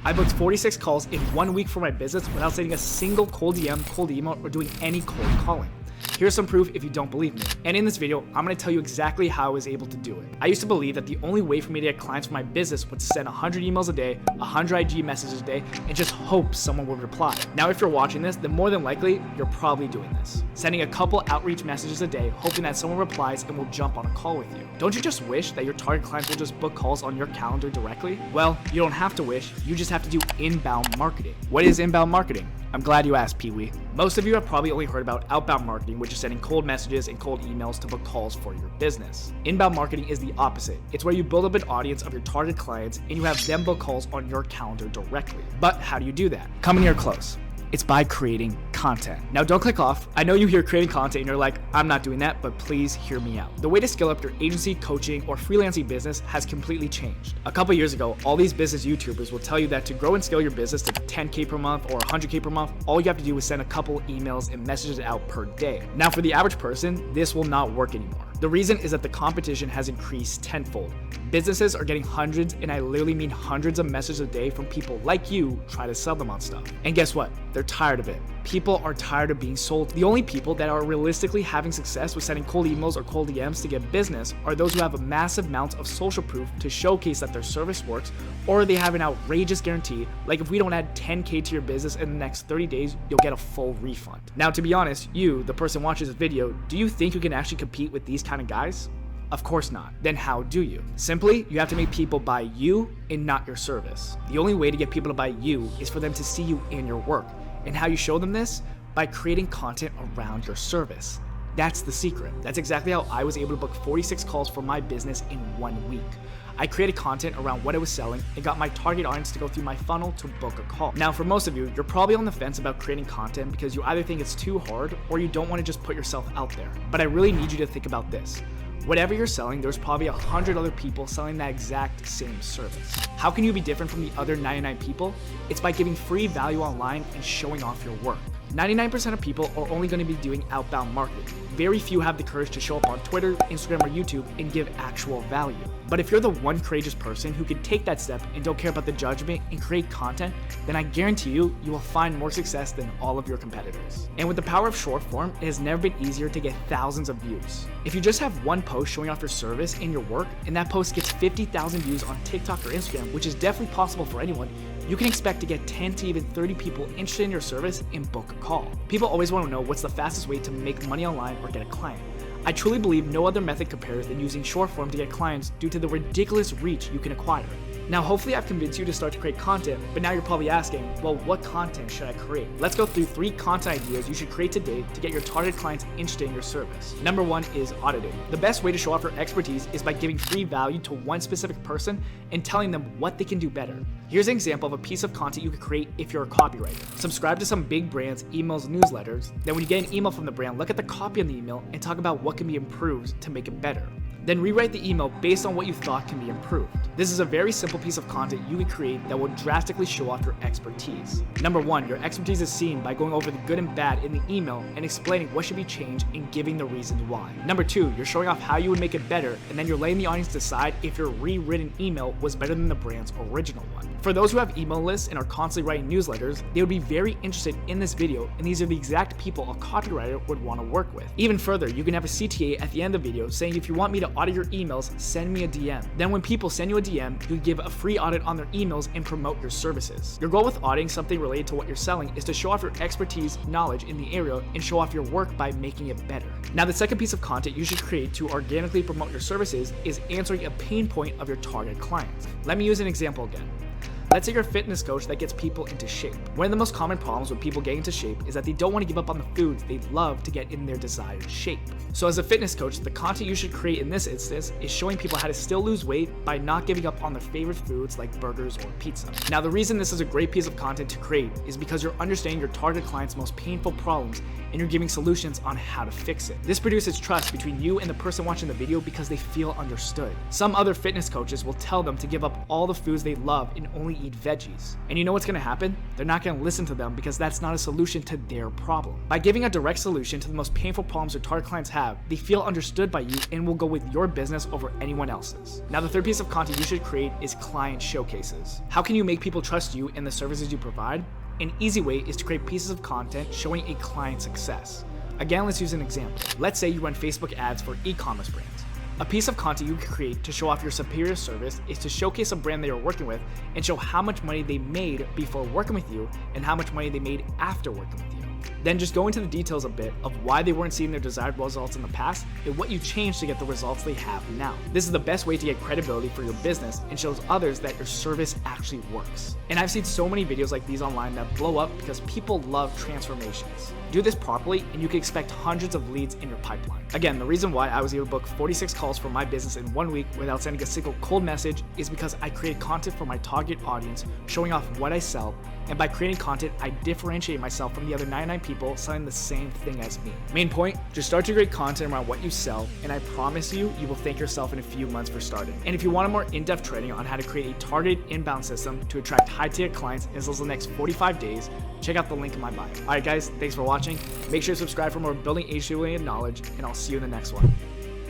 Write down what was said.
I booked 46 calls in 1 week for my business without sending a single cold DM, cold email, or doing any cold calling. Here's some proof if you don't believe me. And in this video, I'm gonna tell you exactly how I was able to do it. I used to believe that the only way for me to get clients for my business was to send 100 emails a day, 100 IG messages a day, and just hope someone would reply. Now, if you're watching this, then more than likely, you're probably doing this. Sending a couple outreach messages a day, hoping that someone replies and will jump on a call with you. Don't you just wish that your target clients will just book calls on your calendar directly? Well, you don't have to wish, you just have to do inbound marketing. What is inbound marketing? I'm glad you asked, Pee-wee. Most of you have probably only heard about outbound marketing, which is sending cold messages and cold emails to book calls for your business. Inbound marketing is the opposite. It's where you build up an audience of your target clients and you have them book calls on your calendar directly. But how do you do that? Come in here close. It's by creating content. Now don't click off. I know you hear creating content and you're like, I'm not doing that, but please hear me out. The way to scale up your agency, coaching, or freelancing business has completely changed. A couple years ago, all these business YouTubers will tell you that to grow and scale your business to 10K per month or 100K per month, all you have to do is send a couple emails and messages out per day. Now for the average person, this will not work anymore. The reason is that the competition has increased tenfold. Businesses are getting hundreds, and I literally mean hundreds of messages a day from people like you try to sell them on stuff. And guess what? They're tired of it. People are tired of being sold. The only people that are realistically having success with sending cold emails or cold DMs to get business are those who have a massive amount of social proof to showcase that their service works, or they have an outrageous guarantee, like if we don't add 10K to your business in the next 30 days, you'll get a full refund. Now, to be honest, you, the person watching this video, do you think you can actually compete with these kind of guys? Of course not. Then how do you? Simply, you have to make people buy you and not your service. The only way to get people to buy you is for them to see you in your work. And how you show them this? By creating content around your service. That's the secret. That's exactly how I was able to book 46 calls for my business in 1 week. I created content around what I was selling and got my target audience to go through my funnel to book a call. Now, for most of you, you're probably on the fence about creating content because you either think it's too hard or you don't want to just put yourself out there. But I really need you to think about this. Whatever you're selling, there's probably 100 other people selling that exact same service. How can you be different from the other 99 people? It's by giving free value online and showing off your work. 99% of people are only going to be doing outbound marketing. Very few have the courage to show up on Twitter, Instagram, or YouTube and give actual value. But if you're the one courageous person who can take that step and don't care about the judgment and create content, then I guarantee you will find more success than all of your competitors. And with the power of short form, it has never been easier to get thousands of views. If you just have one post showing off your service and your work, and that post gets 50,000 views on TikTok or Instagram, which is definitely possible for anyone, you can expect to get 10 to even 30 people interested in your service and book a call. People always want to know what's the fastest way to make money online or get a client. I truly believe no other method compares than using short form to get clients due to the ridiculous reach you can acquire. Now, hopefully I've convinced you to start to create content, but now you're probably asking, well, what content should I create? Let's go through 3 content ideas you should create today to get your target clients interested in your service. Number 1 is auditing. The best way to show off your expertise is by giving free value to one specific person and telling them what they can do better. Here's an example of a piece of content you could create if you're a copywriter. Subscribe to some big brands' emails, newsletters. Then when you get an email from the brand, look at the copy on the email and talk about what can be improved to make it better. Then rewrite the email based on what you thought can be improved. This is a very simple piece of content you can create that will drastically show off your expertise. Number 1, your expertise is seen by going over the good and bad in the email and explaining what should be changed and giving the reasons why. Number 2, you're showing off how you would make it better, and then you're letting the audience decide if your rewritten email was better than the brand's original one. For those who have email lists and are constantly writing newsletters, they would be very interested in this video, and these are the exact people a copywriter would want to work with. Even further, you can have a CTA at the end of the video saying, if you want me to audit your emails, send me a DM. Then when people send you a DM, you give a free audit on their emails and promote your services. Your goal with auditing something related to what you're selling is to show off your expertise, knowledge in the area, and show off your work by making it better. Now, the second piece of content you should create to organically promote your services is answering a pain point of your target clients. Let me use an example again. Let's say you're a fitness coach that gets people into shape. One of the most common problems with people getting into shape is that they don't want to give up on the foods they love to get in their desired shape. So as a fitness coach, the content you should create in this instance is showing people how to still lose weight by not giving up on their favorite foods like burgers or pizza. Now, the reason this is a great piece of content to create is because you're understanding your target client's most painful problems and you're giving solutions on how to fix it. This produces trust between you and the person watching the video because they feel understood. Some other fitness coaches will tell them to give up all the foods they love and only eat veggies. And you know what's going to happen? They're not going to listen to them because that's not a solution to their problem. By giving a direct solution to the most painful problems your target clients have, they feel understood by you and will go with your business over anyone else's. Now, the third piece of content you should create is client showcases. How can you make people trust you and the services you provide? An easy way is to create pieces of content showing a client's success. Again, let's use an example. Let's say you run Facebook ads for e-commerce brands. A piece of content you can create to show off your superior service is to showcase a brand they are working with and show how much money they made before working with you and how much money they made after working with you. Then just go into the details a bit of why they weren't seeing their desired results in the past and what you changed to get the results they have now. This is the best way to get credibility for your business and shows others that your service actually works. And I've seen so many videos like these online that blow up because people love transformations. Do this properly and you can expect hundreds of leads in your pipeline. Again, the reason why I was able to book 46 calls for my business in 1 week without sending a single cold message is because I create content for my target audience, showing off what I sell, and by creating content, I differentiate myself from the other 99 people selling the same thing as me. Main point, just start to create content around what you sell, and I promise you, you will thank yourself in a few months for starting. And if you want a more in-depth training on how to create a targeted inbound system to attract high-ticket clients in as little as the next 45 days, check out the link in my bio. Alright guys, thanks for watching. Make sure to subscribe for more building age-related knowledge, and I'll see you in the next one.